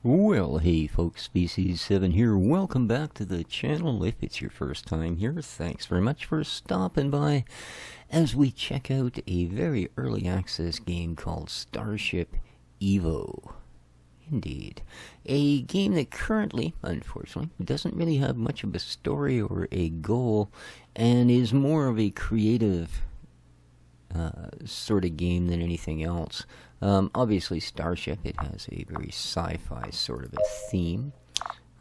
Well, hey folks, Species7 here. Welcome back to the channel. If it's your first time here, thanks very much for stopping by as we check out a very early access game called Starship Evo. Indeed. A game that currently, unfortunately, doesn't really have much of a story or a goal and is more of a creative sort of game than anything else. Obviously, Starship, it has a very sci-fi sort of a theme.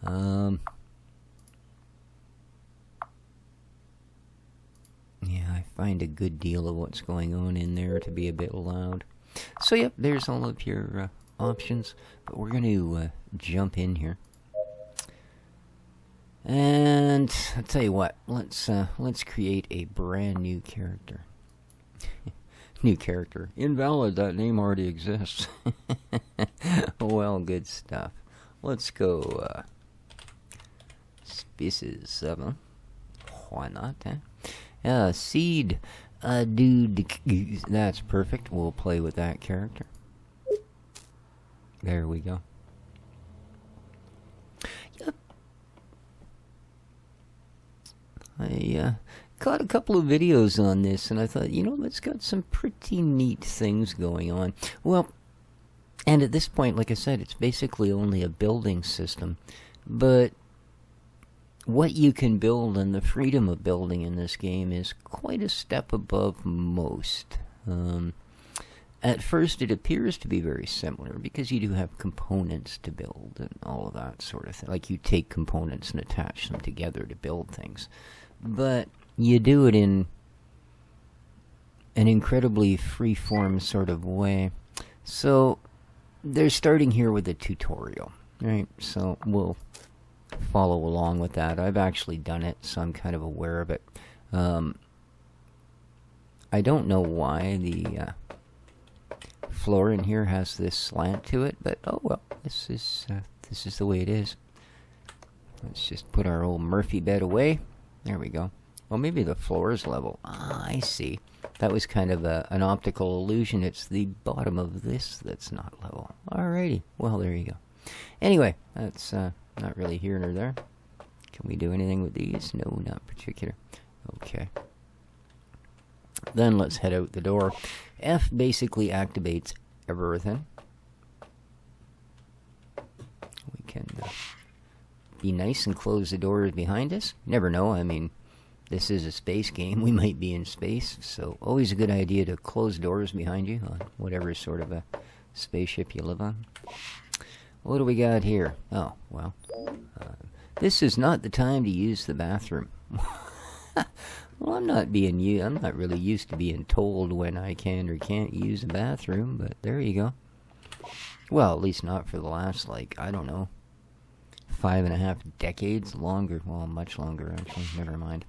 Yeah, I find a good deal of what's going on in there to be a bit loud. So, yep, there's all of your options, but we're going to jump in here. And I'll tell you what, let's create a brand new character. New character. Invalid, that name already exists. Well, good stuff. Let's go Species7. Why not, eh? Seed. Dude, that's perfect. We'll play with that character. There we go. Yep. I caught a couple of videos on this, and I thought, you know, it's got some pretty neat things going on. Well, and at this point, like I said, it's basically only a building system. But what you can build and the freedom of building in this game is quite a step above most. At first, it appears to be very similar because you do have components to build and all of that sort of thing. Like you take components and attach them together to build things. But you do it in an incredibly free-form sort of way. So they're starting here with a tutorial, right? So we'll follow along with that. I've actually done it, so I'm kind of aware of it. I don't know why the floor in here has this slant to it, but oh well, this is the way it is. Let's just put our old Murphy bed away. There we go. Well, maybe the floor is level. Ah, I see. That was kind of an optical illusion. It's the bottom of this that's not level. Alrighty. Well, there you go. Anyway, that's not really here nor there. Can we do anything with these? No, not particular. Okay. Then let's head out the door. F basically activates everything. We can be nice and close the doors behind us. Never know. I mean, this is a space game. We might be in space, so always a good idea to close doors behind you on whatever sort of a spaceship you live on. What do we got here? Oh, well, this is not the time to use the bathroom. Well, I'm not really used to being told when I can or can't use the bathroom, but there you go. Well, at least not for the last, like, I don't know, 5.5 decades longer. Well, much longer, actually. Never mind.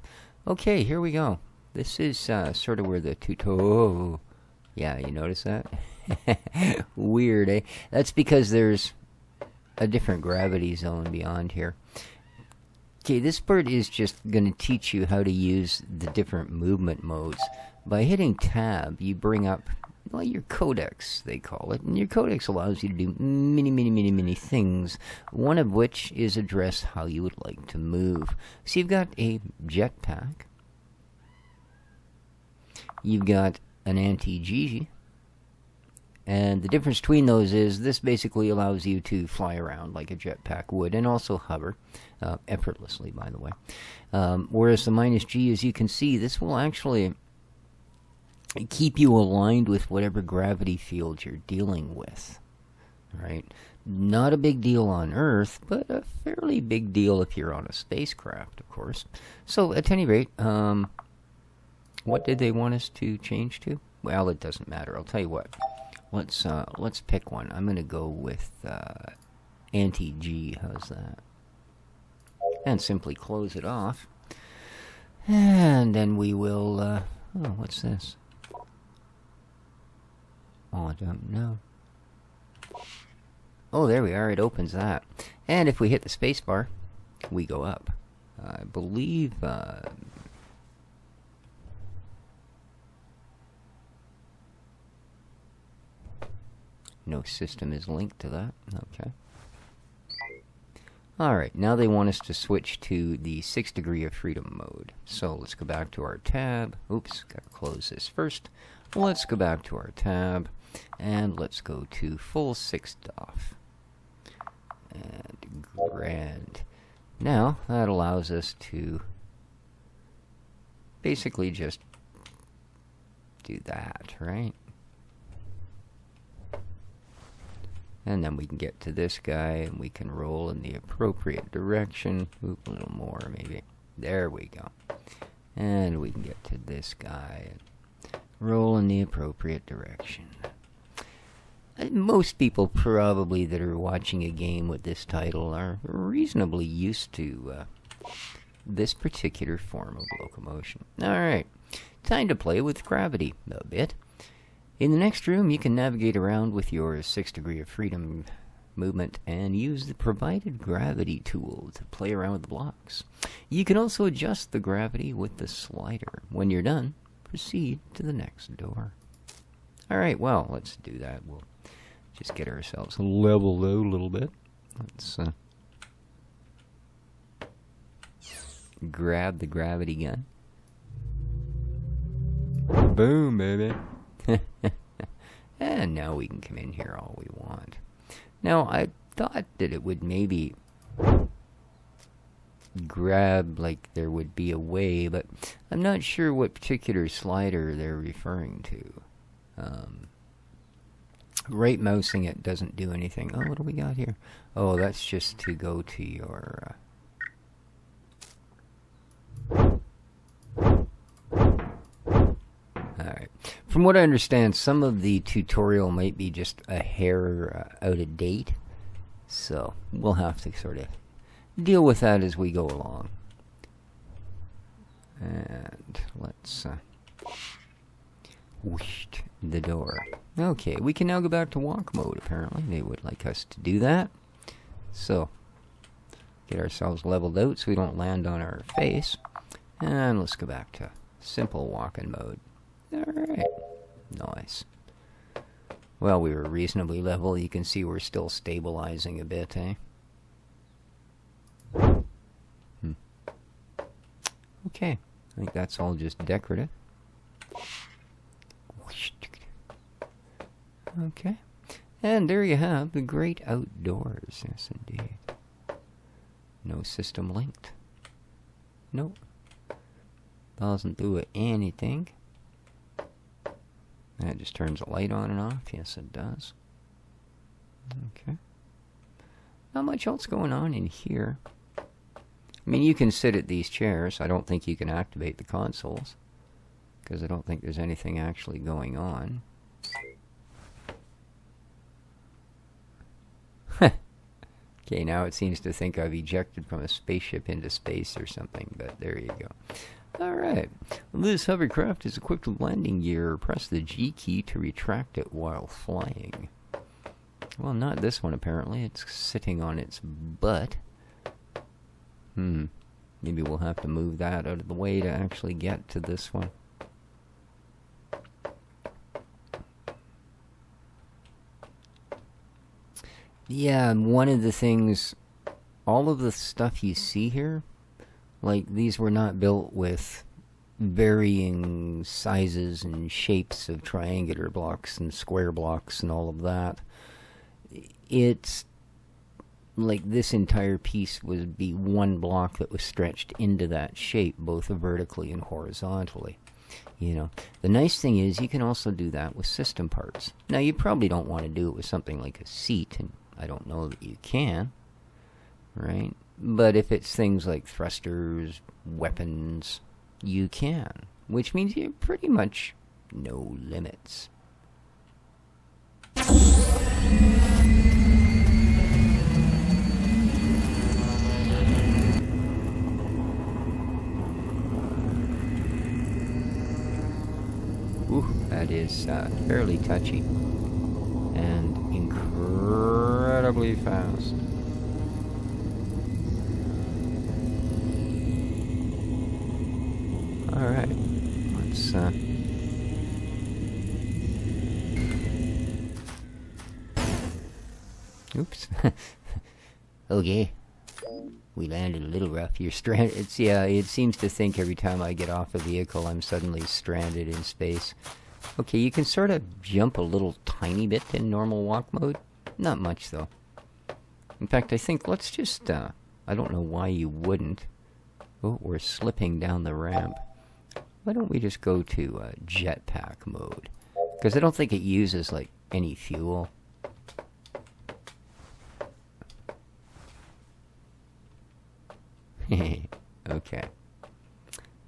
Okay, here we go. This is sort of where the tutorial... Yeah, you notice that? Weird, eh? That's because there's a different gravity zone beyond here. Okay, this part is just going to teach you how to use the different movement modes. By hitting tab, you bring up, well, your Codecs, they call it. And your Codecs allows you to do many things, one of which is address how you would like to move. So you've got a jetpack. You've got an anti-G. And the difference between those is this basically allows you to fly around like a jetpack would, and also hover, effortlessly, by the way. Whereas the -G, as you can see, this will actually keep you aligned with whatever gravity field you're dealing with, right? Not a big deal on Earth, but a fairly big deal if you're on a spacecraft, of course. So, at any rate, what did they want us to change to? Well, it doesn't matter. I'll tell you what. Let's pick one. I'm going to go with anti-G. How's that? And simply close it off. And then we will... oh, what's this? Oh, I don't know. Oh, there we are. It opens that. And if we hit the space bar, we go up. I believe... no system is linked to that. Okay. Alright, now they want us to switch to the 6 degree of freedom mode. So let's go back to our tab. Oops, gotta close this first. Let's go back to our tab, and let's go to full 6 off. And grand. Now, that allows us to basically just do that, right? And then we can get to this guy, and we can roll in the appropriate direction. Oop, a little more, maybe. There we go. And we can get to this guy, and roll in the appropriate direction. Most people probably that are watching a game with this title are reasonably used to this particular form of locomotion. Alright, time to play with gravity a bit. In the next room, you can navigate around with your 6 degree of freedom movement and use the provided gravity tool to play around with the blocks. You can also adjust the gravity with the slider. When you're done, proceed to the next door. Alright, well, let's do that. We'll just get ourselves leveled out a little bit. Let's grab the gravity gun. Boom, baby. And now we can come in here all we want. Now, I thought that it would maybe grab like there would be a way, but I'm not sure what particular slider they're referring to. Right mousing it doesn't do anything. Oh, what do we got here? Oh, that's just to go to your... Alright. From what I understand, some of the tutorial might be just a hair out of date. So, we'll have to sort of deal with that as we go along. And let's whoosh the door. Okay, we can now go back to walk mode, apparently. They would like us to do that. So, get ourselves leveled out so we don't land on our face. And let's go back to simple walking mode. Alright. Nice. Well, we were reasonably level. You can see we're still stabilizing a bit, eh? Okay. I think that's all just decorative. Okay. And there you have the great outdoors. Yes, indeed. No system linked. Nope. Doesn't do anything. That just turns the light on and off. Yes, it does. Okay. Not much else going on in here. I mean, you can sit at these chairs. I don't think you can activate the consoles, because I don't think there's anything actually going on. Okay, now it seems to think I've ejected from a spaceship into space or something, but there you go. Alright, this hovercraft is equipped with landing gear. Press the G key to retract it while flying. Well, not this one apparently. It's sitting on its butt. Maybe we'll have to move that out of the way to actually get to this one. Yeah, and one of the things, all of the stuff you see here, like these were not built with varying sizes and shapes of triangular blocks and square blocks and all of that. It's like this entire piece would be one block that was stretched into that shape, both vertically and horizontally. You know, the nice thing is you can also do that with system parts. Now, you probably don't want to do it with something like a seat, and I don't know that you can, right? But if it's things like thrusters, weapons, you can, which means you pretty much no limits. Ooh, that is fairly touchy and incredibly fast. Alright, let's oops. Okay. We landed a little rough. You're stranded. It's, yeah, it seems to think every time I get off a vehicle, I'm suddenly stranded in space. Okay, you can sort of jump a little tiny bit in normal walk mode. Not much, though. In fact, I think let's just, I don't know why you wouldn't. Oh, we're slipping down the ramp. Why don't we just go to jetpack mode? Because I don't think it uses, like, any fuel. Okay.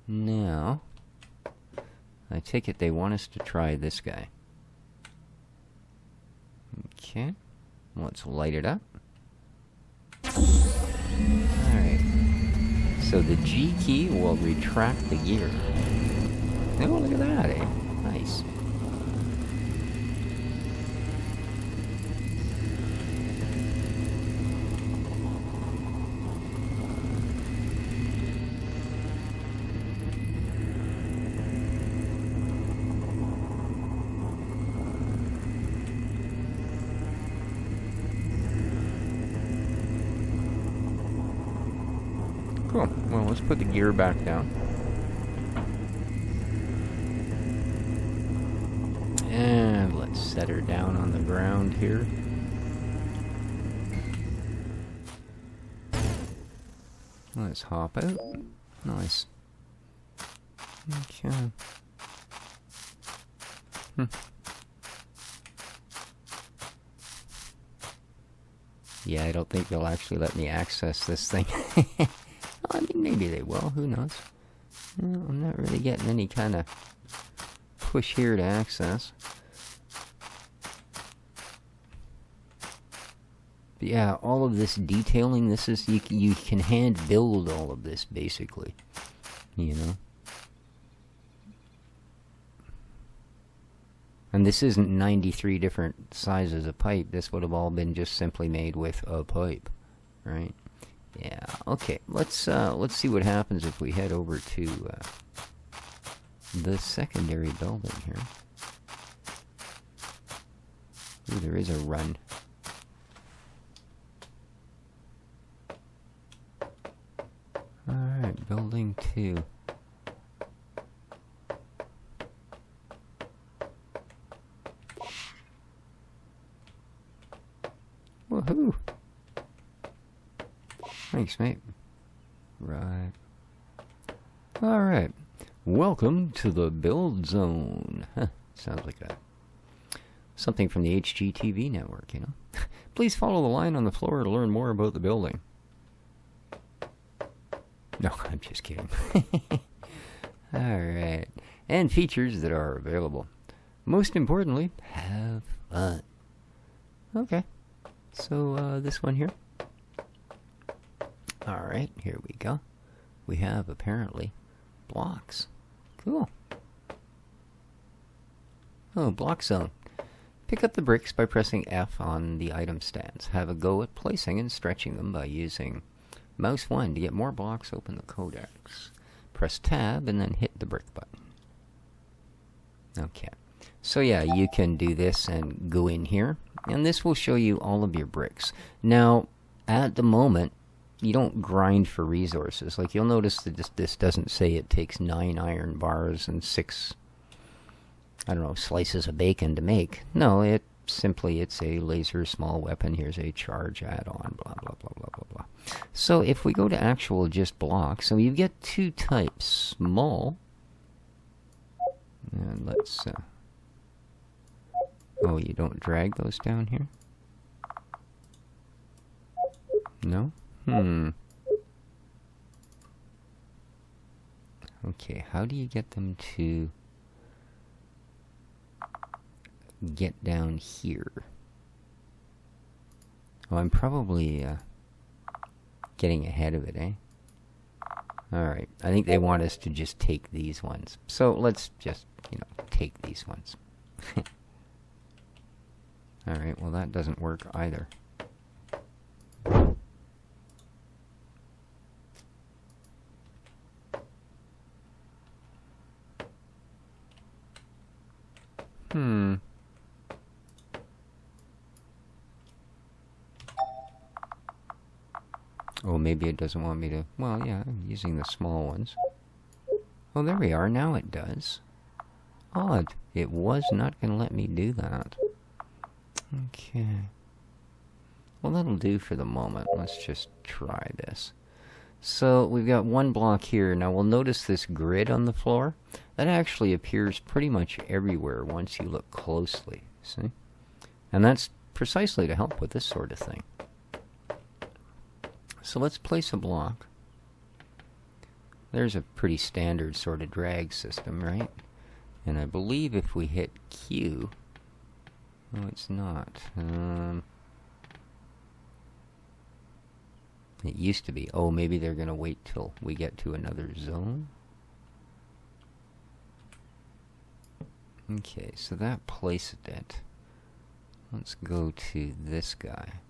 Now, I take it they want us to try this guy. Okay. Let's light it up. Alright. So the G key will retract the gear. Oh, look at that, eh? Nice. Cool. Well, let's put the gear back down. And let's set her down on the ground here. Let's hop out. Nice. Okay. Yeah, I don't think they'll actually let me access this thing. I mean, maybe they will. Who knows? Well, I'm not really getting any kind of push here to access. But yeah, all of this detailing, this is, you can hand build all of this, basically. You know? And this isn't 93 different sizes of pipe. This would have all been just simply made with a pipe, right? Yeah, okay. Let's see what happens if we head over to the secondary building here. Ooh, there is a run. Alright, building 2. Woohoo! Thanks, mate. Right. Alright. Welcome to the build zone. Huh, sounds like something from the HGTV network, you know. Please follow the line on the floor to learn more about the building. No, I'm just kidding. Alright. And features that are available. Most importantly, have fun. Okay. So, this one here. Alright, here we go. We have, apparently, blocks. Cool. Oh, block zone. Pick up the bricks by pressing F on the item stands. Have a go at placing and stretching them by using mouse 1 to get more blocks. Open the Codecs. Press tab and then hit the brick button. Okay. So yeah, you can do this and go in here, and this will show you all of your bricks. Now, at the moment, you don't grind for resources. Like, you'll notice that this doesn't say it takes 9 iron bars and 6, I don't know, slices of bacon to make. No, it simply, it's a laser small weapon. Here's a charge add-on, blah, blah, blah, blah, blah, blah. So if we go to actual just blocks, so you get 2 types, small, and let's, oh, you don't drag those down here? No? Okay, how do you get them to get down here? Oh, I'm probably getting ahead of it, eh? Alright, I think they want us to just take these ones. So let's just, you know, take these ones. Alright, well that doesn't work either. Oh, maybe it doesn't want me to... Well, yeah, I'm using the small ones. Oh, there we are. Now it does. Odd. It was not going to let me do that. Okay. Well, that'll do for the moment. Let's just try this. So we've got one block here. Now we'll notice this grid on the floor. That actually appears pretty much everywhere once you look closely. See? And that's precisely to help with this sort of thing. So let's place a block. There's a pretty standard sort of drag system, right? And I believe if we hit Q... Oh, it's not. It used to be. Oh, maybe they're going to wait till we get to another zone. Okay, so that placed it. Let's go to this guy.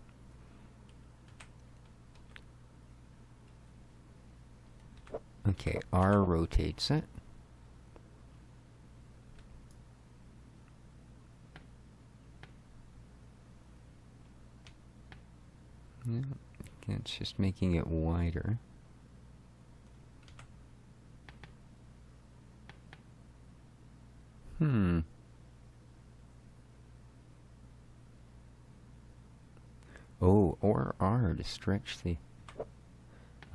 Okay, R rotates it. Yeah, it's just making it wider. Oh, or R to stretch the...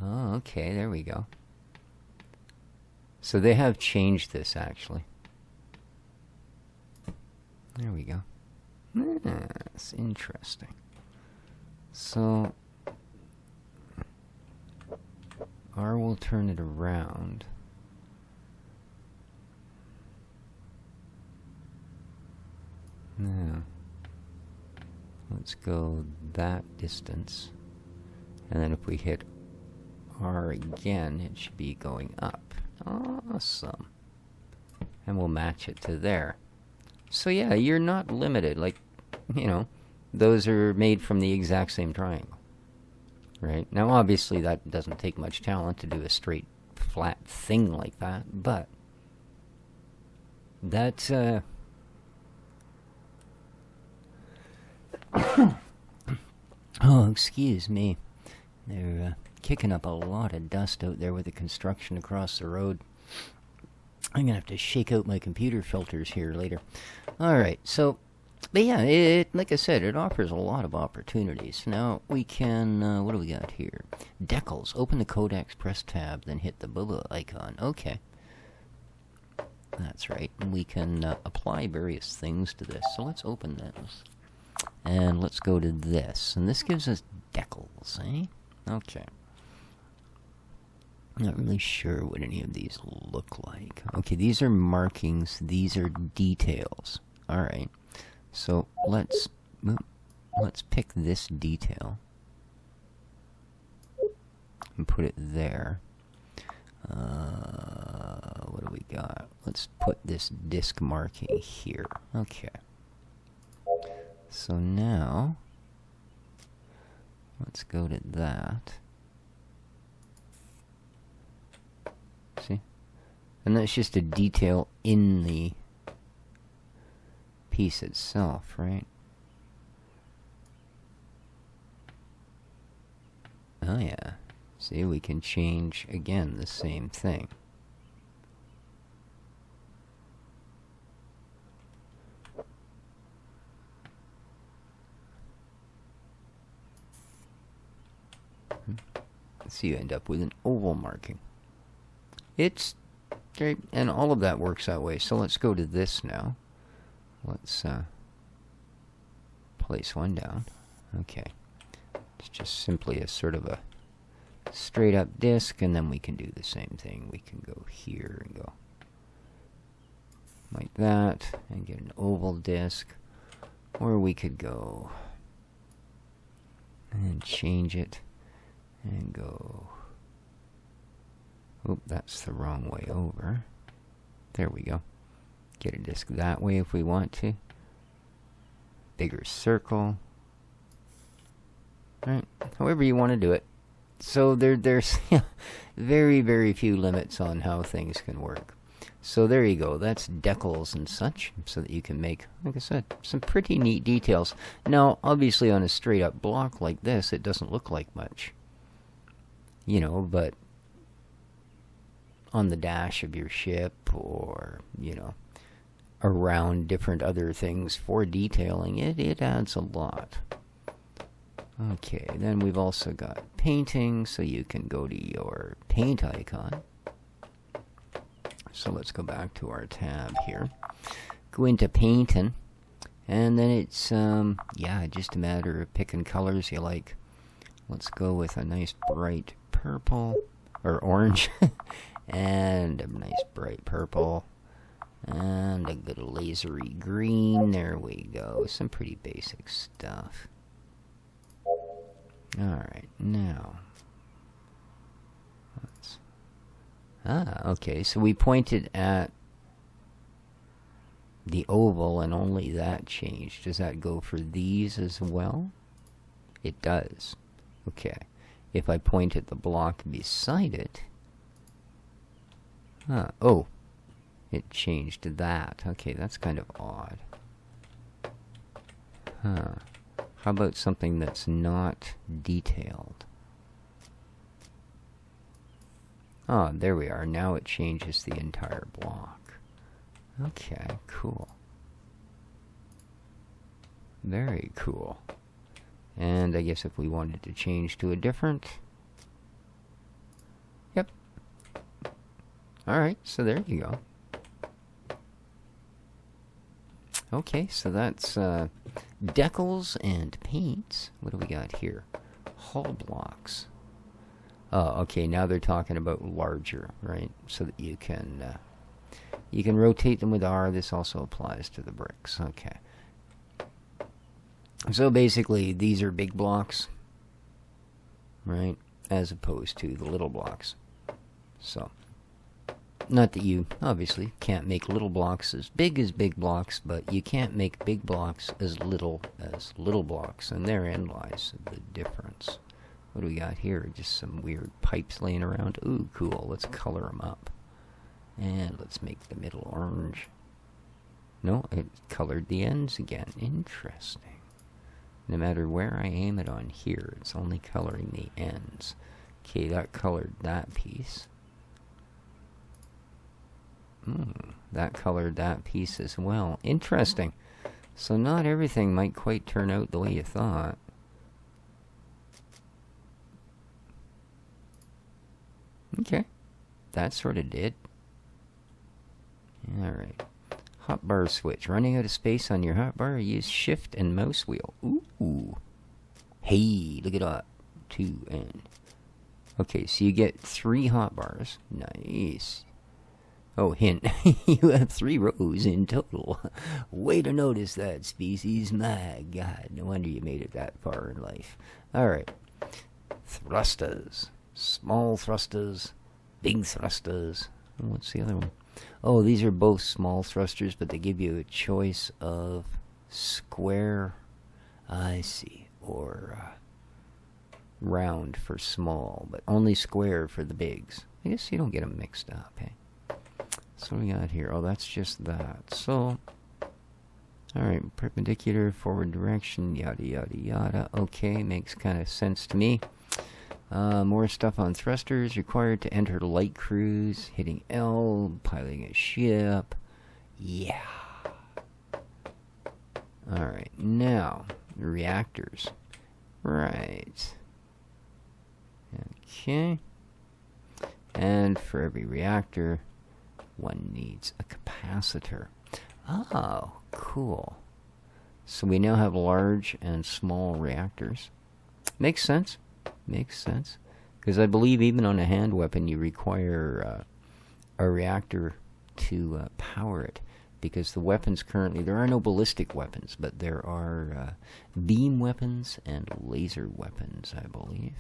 Oh, okay, there we go. So they have changed this, actually. There we go. That's interesting. So, R will turn it around. Now, let's go that distance. And then if we hit R again, it should be going up. Awesome. And we'll match it to there. So yeah, you're not limited. Like, you know, those are made from the exact same triangle. Right? Now, obviously, that doesn't take much talent to do a straight, flat thing like that, but that, oh, excuse me. They're kicking up a lot of dust out there with the construction across the road. I'm going to have to shake out my computer filters here later. Alright, so... But yeah, like I said, it offers a lot of opportunities. Now, we can, what do we got here? Decals. Open the Codecs, press tab, then hit the bubble icon. Okay. That's right. And we can apply various things to this. So let's open this. And let's go to this. And this gives us decals, eh? Okay. Not really sure what any of these look like. Okay, these are markings. These are details. Alright. So let's pick this detail and put it there. What do we got? Let's put this disk marking here. Okay. So now let's go to that. See? And that's just a detail in the piece itself, right? Oh yeah. See, we can change again the same thing. So you end up with an oval marking. It's great, and all of that works that way. So let's go to this now. Let's place one down. Okay. It's just simply a sort of a straight up disc, and then we can do the same thing. We can go here and go like that and get an oval disc, or we could go and change it and go... Oop, that's the wrong way over. There we go. Get a disc that way if we want to. Bigger circle. Alright, however you want to do it. So there's very, very few limits on how things can work. So there you go. That's decals and such, so that you can make, like I said, some pretty neat details. Now, obviously on a straight up block like this, it doesn't look like much. you know, but on the dash of your ship, or, you know, around different other things for detailing, it adds a lot. Okay, then we've also got painting, so you can go to your paint icon. So let's go back to our tab here. Go into painting, and then it's, yeah, just a matter of picking colors you like. Let's go with a nice bright purple, or orange, and a nice bright purple, and a good lasery green. There we go. Some pretty basic stuff. Alright, now. Okay, so we pointed at the oval and only that changed. Does that go for these as well? It does. Okay. If I point at the block beside it... oh. It changed to that. Okay, that's kind of odd. How about something that's not detailed? Oh, there we are. Now it changes the entire block. Okay, cool. Very cool. And I guess if we wanted to change to a different... Yep. Alright, so there you go. Okay, so that's decals and paints. What do we got here? Hull blocks. Oh, okay, now they're talking about larger, right? So that you can rotate them with R. This also applies to the bricks. Okay. So basically, these are big blocks, right? As opposed to the little blocks. So, not that you, obviously, can't make little blocks as big blocks, but you can't make big blocks as little blocks, and therein lies the difference. What do we got here? Just some weird pipes laying around. Ooh, cool. Let's color them up. And let's make the middle orange. No, it colored the ends again. Interesting. No matter where I aim it on here, it's only coloring the ends. Okay, that colored that piece. That colored that piece as well. Interesting. So not everything might quite turn out the way you thought. Okay. That sort of did. Alright. Hotbar switch. Running out of space on your hotbar, use shift and mouse wheel. Ooh. Hey, look at that. 2 and... Okay, so you get 3 hotbars. Nice. Oh, hint. You have 3 rows in total. Way to notice that, species. My God, no wonder you made it that far in life. Alright. Thrusters. Small thrusters. Big thrusters. What's the other one? Oh, these are both small thrusters, but they give you a choice of square, I see, or round for small, but only square for the bigs. I guess you don't get them mixed up, eh? So what we got here? Oh, that's just that. So, alright, perpendicular, forward direction, yada, yada, yada. Okay, makes kind of sense to me. More stuff on thrusters. Required to enter light cruise. Hitting L. Piloting a ship. Yeah. Alright, now, reactors. Right. Okay. And for every reactor, one needs a capacitor. Oh, cool. So we now have large and small reactors. Makes sense. Makes sense. Because I believe even on a hand weapon you require a reactor to power it. Because the weapons currently, there are no ballistic weapons, but there are beam weapons and laser weapons, I believe.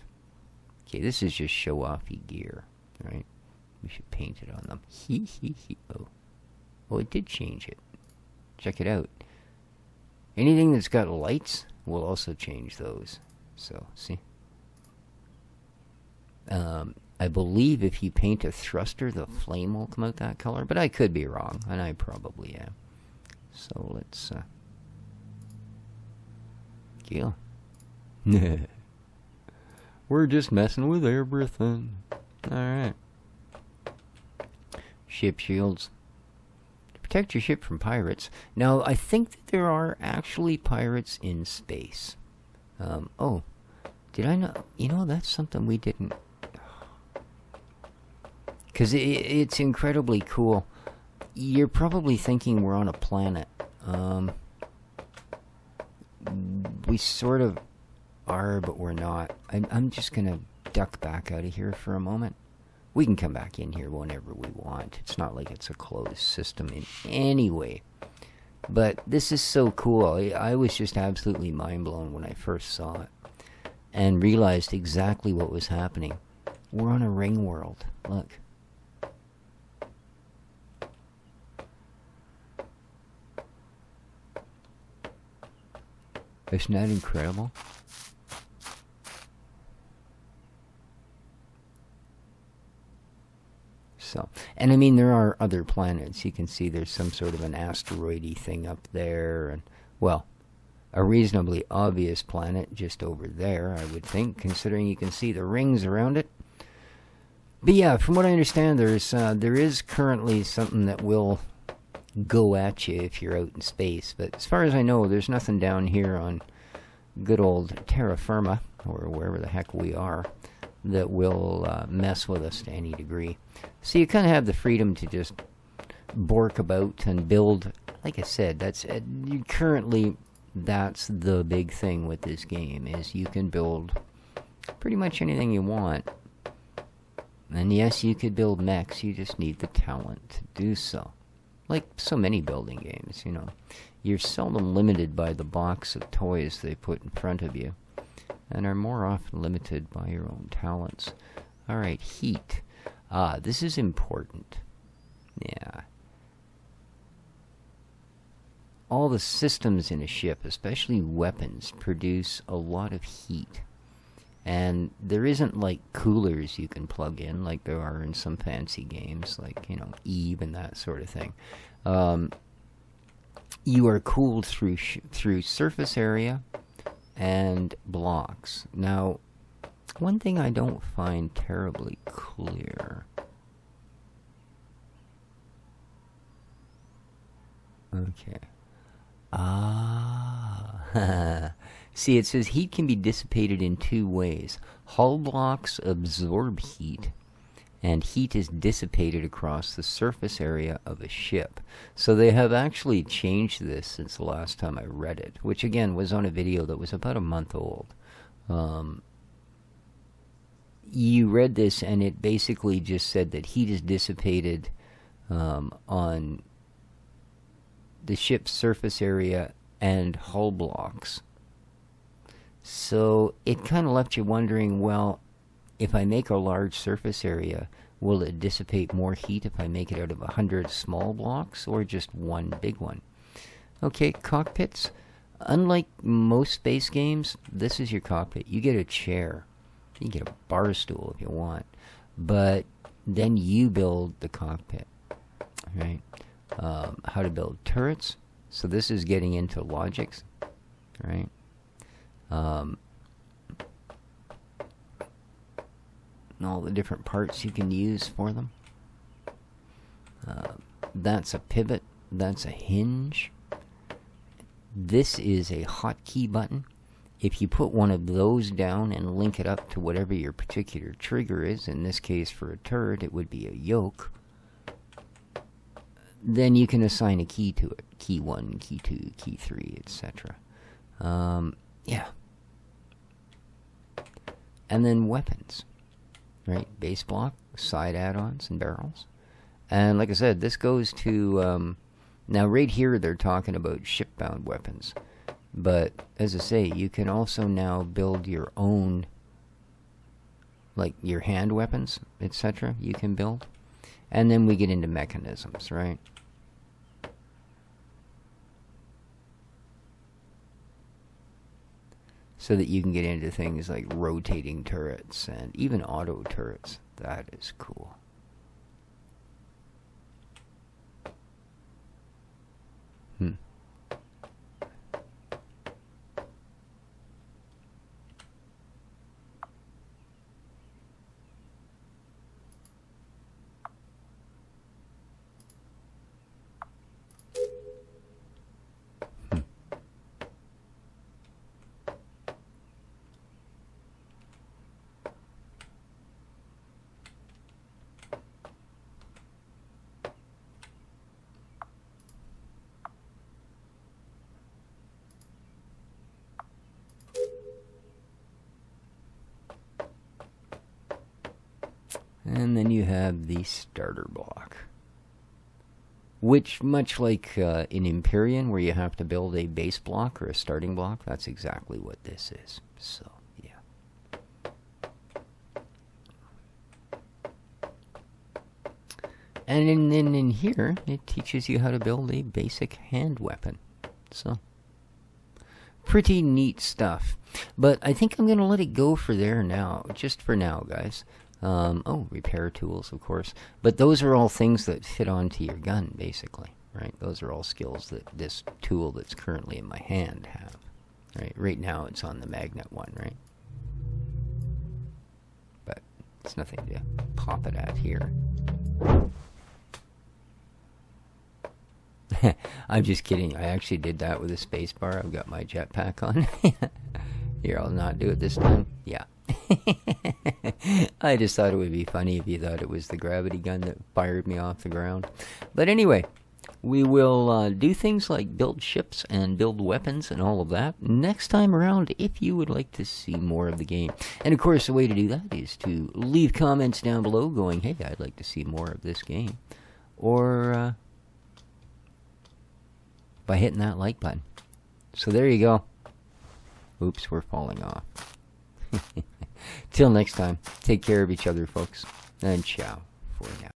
Okay, this is just show-offy gear, right? We should paint it on them. Oh. Oh, it did change it. Check it out. Anything that's got lights will also change those. So, see? I believe if you paint a thruster, the flame will come out that color, but I could be wrong, and I probably am. So let's, kill. We're just messing with everything. Alright. Ship shields. Protect your ship from pirates. Now, I think that there are actually pirates in space. Oh, did I know? You know, that's something we didn't... Because it's incredibly cool. You're probably thinking we're on a planet. We sort of are, but we're not. I'm just going to duck back out of here for a moment. We can come back in here whenever we want. It's not like it's a closed system in any way. But this is so cool. I was just absolutely mind blown when I first saw it. And realized exactly what was happening. We're on a ring world. Look. Isn't that incredible? So, and I mean, there are other planets. You can see there's some sort of an asteroidy thing up there, and, well, a reasonably obvious planet just over there, I would think, considering you can see the rings around it. But yeah, from what I understand, there is currently something that will go at you if you're out in space. But as far as I know, there's nothing down here on good old terra firma, or wherever the heck we are, that will mess with us to any degree. So you kind of have the freedom to just bork about and build. Like I said, that's currently that's the big thing with this game, is you can build pretty much anything you want. And yes, you could build mechs, you just need the talent to do so. Like so many building games, you know. You're seldom limited by the box of toys they put in front of you, and are more often limited by your own talents. Alright, heat. This is important. Yeah. All the systems in a ship, especially weapons, produce a lot of heat. And there isn't like coolers you can plug in like there are in some fancy games like, you know, Eve and that sort of thing. You are cooled through surface area and blocks. Now, one thing I don't find terribly clear. Okay. See, it says heat can be dissipated in two ways. Hull blocks absorb heat, and heat is dissipated across the surface area of a ship. So they have actually changed this since the last time I read it, which again was on a video that was about a month old. You read this and it basically just said that heat is dissipated on the ship's surface area and hull blocks. So it kind of left you wondering, well, if I make a large surface area, will it dissipate more heat if I make it out of 100 small blocks or just one big one? Okay, cockpits. Unlike most space games, this is your cockpit. You get a chair. You can get a bar stool if you want. But then you build the cockpit. Right? How to build turrets. So this is getting into logics. Right? And all the different parts you can use for them. That's a pivot. That's a hinge. This is a hotkey button. If you put one of those down and link it up to whatever your particular trigger is, in this case for a turret it would be a yoke, then you can assign a key to it. Key 1, key 2, key 3, etc. Yeah. And then weapons. Right? Base block, side add-ons, and barrels. And like I said, this goes to... now right here they're talking about shipbound weapons. But as I say, you can also now build your own, like your hand weapons, etc. you can build. And then we get into mechanisms, right? So that you can get into things like rotating turrets and even auto turrets. That is cool. And then you have the starter block, which, much like in Empyrean, where you have to build a base block or a starting block, that's exactly what this is. So, yeah. And then in here, it teaches you how to build a basic hand weapon. So, pretty neat stuff. But I think I'm going to let it go for there now, just for now, guys. Oh, repair tools, of course. But those are all things that fit onto your gun, basically, right? Those are all skills that this tool that's currently in my hand have, right? Right now it's on the magnet one, right? But it's nothing to pop it at here. I'm just kidding. I actually did that with a space bar. I've got my jetpack on. Here, I'll not do it this time. Yeah. I just thought it would be funny if you thought it was the gravity gun that fired me off the ground. But anyway, we will do things like build ships and build weapons and all of that next time around if you would like to see more of the game. And of course, the way to do that is to leave comments down below going, hey, I'd like to see more of this game. Or by hitting that like button. So there you go. Oops, we're falling off. Till next time, take care of each other, folks, and ciao for now.